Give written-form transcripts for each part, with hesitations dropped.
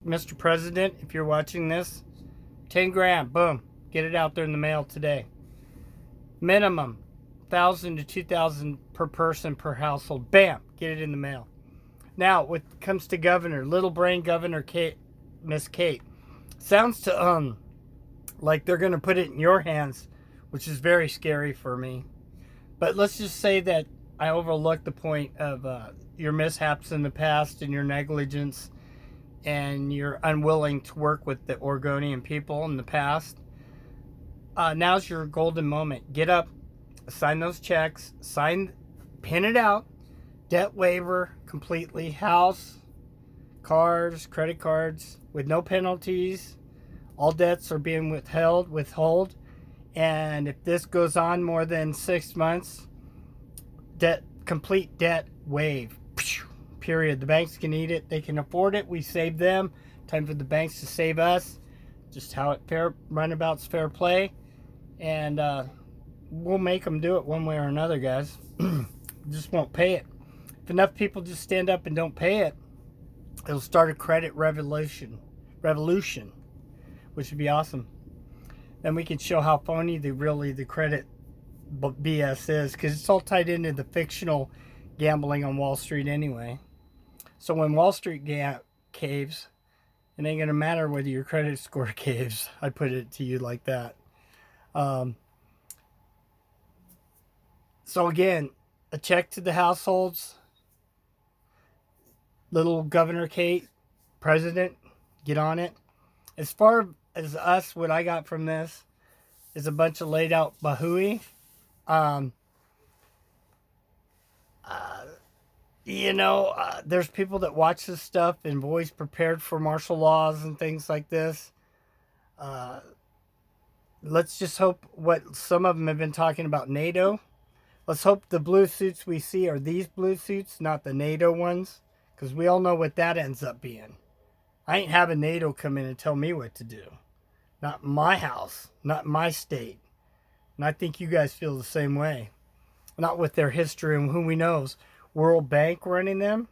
Mr. President, if you're watching this, 10 grand, boom, get it out there in the mail today. Minimum 1,000 to 2,000 per person per household. Bam, get it in the mail. Now, when it comes to governor, little brain governor Kate, Miss Kate, sounds to like they're going to put it in your hands, which is very scary for me. But let's just say that I overlooked the point of your mishaps in the past and your negligence, and you're unwilling to work with the Oregonian people in the past. Now's your golden moment. Get up, sign those checks, pin it out, debt waiver completely, house, cars, credit cards with no penalties. All debts are being withhold. And if this goes on more than 6 months, complete debt waive. Period. The banks can eat it. They can afford it. We save them. Time for the banks to save us. Just how it runabout's fair play. And we'll make them do it one way or another, guys. Just won't pay it. If enough people just stand up and don't pay it, it'll start a credit revolution, which would be awesome. Then we can show how phony the credit BS is, because it's all tied into the fictional gambling on Wall Street anyway. So when Wall Street caves, it ain't gonna matter whether your credit score caves. I put it to you like that. So again, a check to the households. Little Governor Kate, President, get on it. As far as us, what I got from this is a bunch of laid out bahooey. There's people that watch this stuff and have always prepared for martial laws and things like this. Let's just hope what some of them have been talking about NATO. Let's hope the blue suits we see are these blue suits, not the NATO ones, because we all know what that ends up being. I ain't having NATO come in and tell me what to do. Not my house, not my state. And I think you guys feel the same way. Not with their history and who we knows. World Bank running them?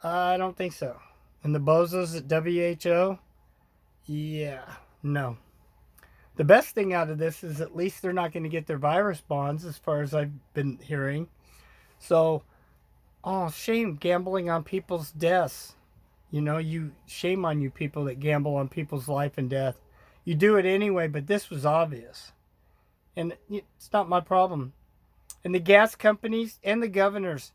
I don't think so. And the bozos at WHO? Yeah, no. The best thing out of this is at least they're not going to get their virus bonds, as far as I've been hearing. So, shame gambling on people's deaths. Shame on you people that gamble on people's life and death. You do it anyway, but this was obvious. And it's not my problem. And the gas companies and the governors,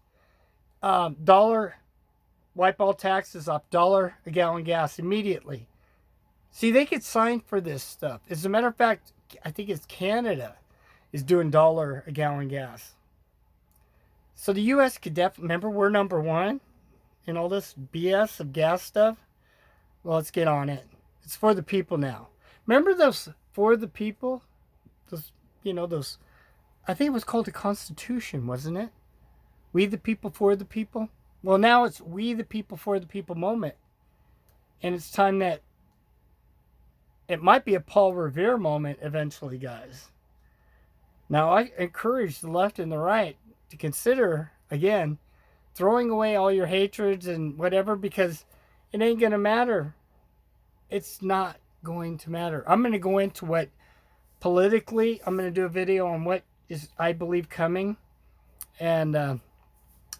wipe all taxes off, $1 a gallon gas immediately. See, they could sign for this stuff. As a matter of fact, I think it's Canada is doing $1 a gallon gas. So the U.S. could definitely, remember we're number one in all this BS of gas stuff? Well, let's get on it. It's for the people now. Remember those for the people? Those, I think it was called the Constitution, wasn't it? We the people for the people. Well, now it's we the people for the people moment. And it's time that it might be a Paul Revere moment eventually, guys. Now, I encourage the left and the right to consider, again, throwing away all your hatreds and whatever, because it ain't going to matter. It's not going to matter. I'm going to go into what politically, I'm going to do a video on what is, I believe, coming. And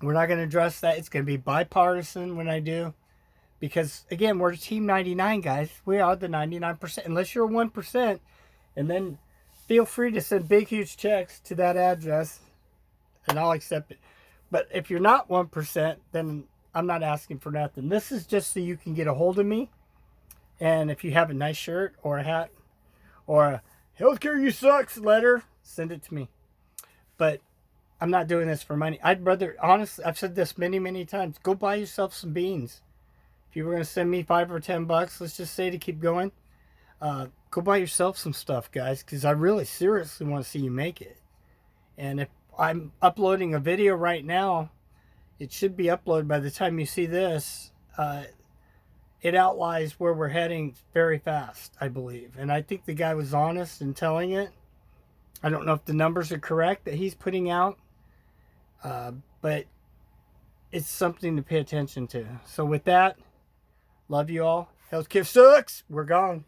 we're not going to address that. It's going to be bipartisan when I do. Because, again, we're Team 99, guys. We are the 99%. Unless you're 1%. And then feel free to send big, huge checks to that address. And I'll accept it. But if you're not 1%, then I'm not asking for nothing. This is just so you can get a hold of me. And if you have a nice shirt or a hat or a "Healthcare You Sucks" letter, send it to me. But I'm not doing this for money. I'd rather, honestly, I've said this many, many times. Go buy yourself some beans. If you were going to send me $5 or $10, let's just say to keep going, go buy yourself some stuff, guys, because I really seriously want to see you make it. And if I'm uploading a video right now, it should be uploaded by the time you see this. It outlines where we're heading very fast, I believe. And I think the guy was honest in telling it. I don't know if the numbers are correct that he's putting out, but it's something to pay attention to. So with that, love you all. Healthcare sucks. We're gone.